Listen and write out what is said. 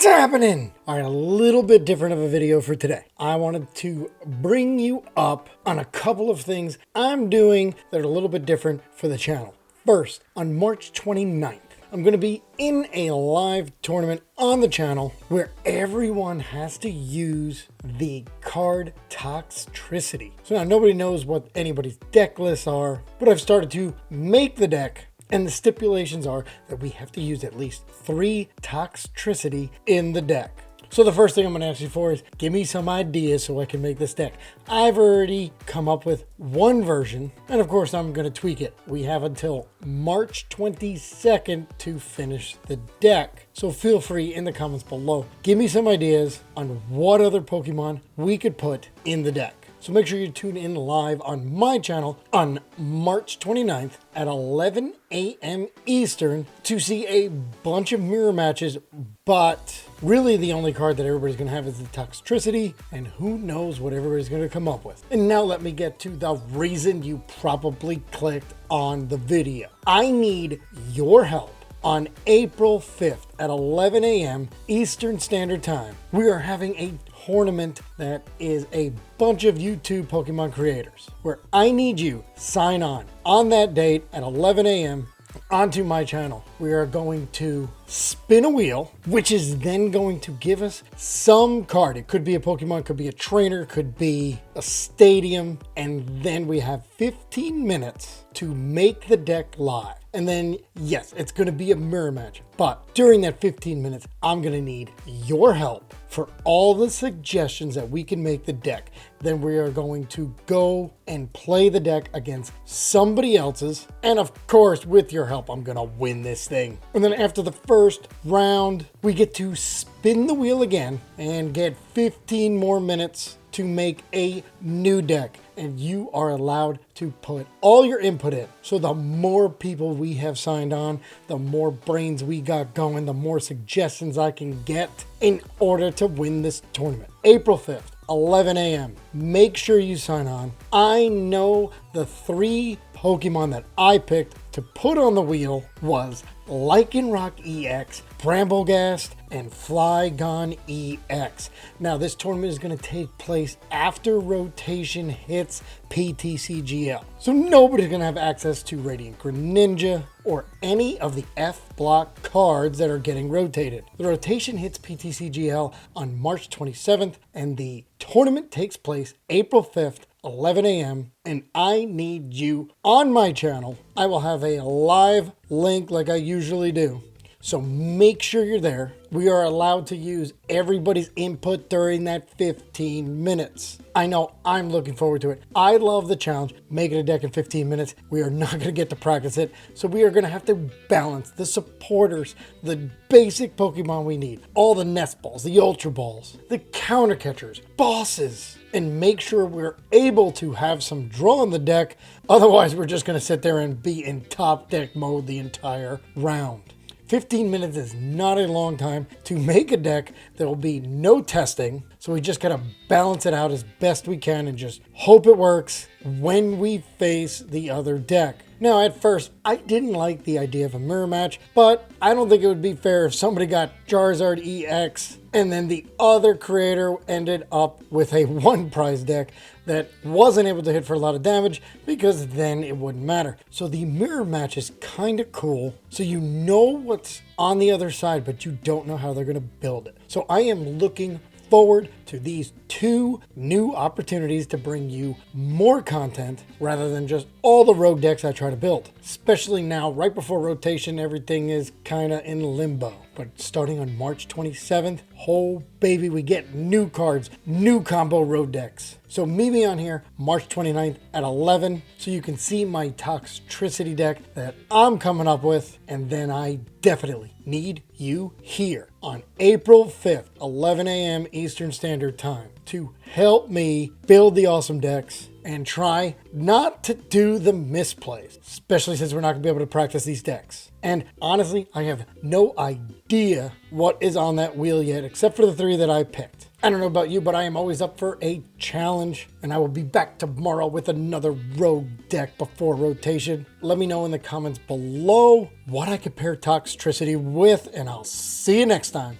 What's happening? All right, a little bit different of a video for today. I wanted to bring you up on a couple of things I'm doing that are a little bit different for the channel. First, on March 29th, I'm going to be in a live tournament on the channel where everyone has to use the card Toxtricity. So now nobody knows what anybody's deck lists are, but I've started to make the deck. And the stipulations are that we have to use at least 3 Toxtricity in the deck. So the first thing I'm going to ask you for is give me some ideas so I can make this deck. I've already come up with one version, and of course I'm going to tweak it. We have until March 22nd to finish the deck. So feel free in the comments below. Give me some ideas on what other Pokemon we could put in the deck. So make sure you tune in live on my channel on March 29th at 11 a.m. Eastern to see a bunch of mirror matches, but really the only card that everybody's going to have is the Toxtricity, and who knows what everybody's going to come up with. And now let me get to the reason you probably clicked on the video. I need your help. On April 5th at 11 a.m. Eastern Standard Time, we are having a tournament that is a bunch of YouTube Pokemon creators where I need you sign on that date at 11 a.m. onto my channel. We are going to spin a wheel, which is then going to give us some card. It could be a Pokemon, could be a trainer, could be a stadium, and then we have 15 minutes to make the deck live. And then, yes, it's going to be a mirror match, but during that 15 minutes, I'm going to need your help for all the suggestions that we can make the deck. Then we are going to go and play the deck against somebody else's. And of course, with your help, I'm going to win this thing. And then after the first round, we get to spin the wheel again and get 15 more minutes to make a new deck, and you are allowed to put all your input in. So the more people we have signed on, the more brains we got going, the more suggestions I can get in order to win this tournament. April 5th, 11 a.m. Make sure you sign on. I know the 3 Pokemon that I picked to put on the wheel was Lycanroc EX, Bramblegast, and Flygon EX. Now this tournament is going to take place after rotation hits ptcgl. So nobody's going to have access to Radiant Greninja or any of the F block cards that are getting rotated. The rotation hits ptcgl on March 27th and the tournament takes place April 5th, 11 a.m. and I need you on my channel. I will have a live link like I usually do. So make sure you're there. We are allowed to use everybody's input during that 15 minutes. I know I'm looking forward to it. I love the challenge, making a deck in 15 minutes. We are not going to get to practice it. So we are going to have to balance the supporters, the basic Pokemon we need, all the nest balls, the ultra balls, the counter catchers, bosses, and make sure we're able to have some draw in the deck. Otherwise, we're just going to sit there and be in top deck mode the entire round. 15 minutes is not a long time to make a deck. There will be no testing. So we just got to balance it out as best we can and just hope it works when we face the other deck. Now, at first, I didn't like the idea of a mirror match, but I don't think it would be fair if somebody got Charizard EX and then the other creator ended up with a 1 prize deck that wasn't able to hit for a lot of damage, because then it wouldn't matter. So the mirror match is kind of cool. So you know what's on the other side, but you don't know how they're going to build it. So I am looking forward to these 2 new opportunities to bring you more content rather than just all the rogue decks I try to build. Especially now, right before rotation, everything is kind of in limbo. But starting on March 27th, oh baby, we get new cards, new combo rogue decks. So meet me on here March 29th at 11 so you can see my Toxtricity deck that I'm coming up with, and then I definitely need you here on April 5th, 11 a.m. Eastern Standard Time to help me build the awesome decks and try not to do the misplays, especially since we're not going to be able to practice these decks. And honestly, I have no idea what is on that wheel yet, except for the 3 that I picked. I don't know about you, but I am always up for a challenge, and I will be back tomorrow with another rogue deck before rotation. Let me know in the comments below what I compare Toxtricity with, and I'll see you next time.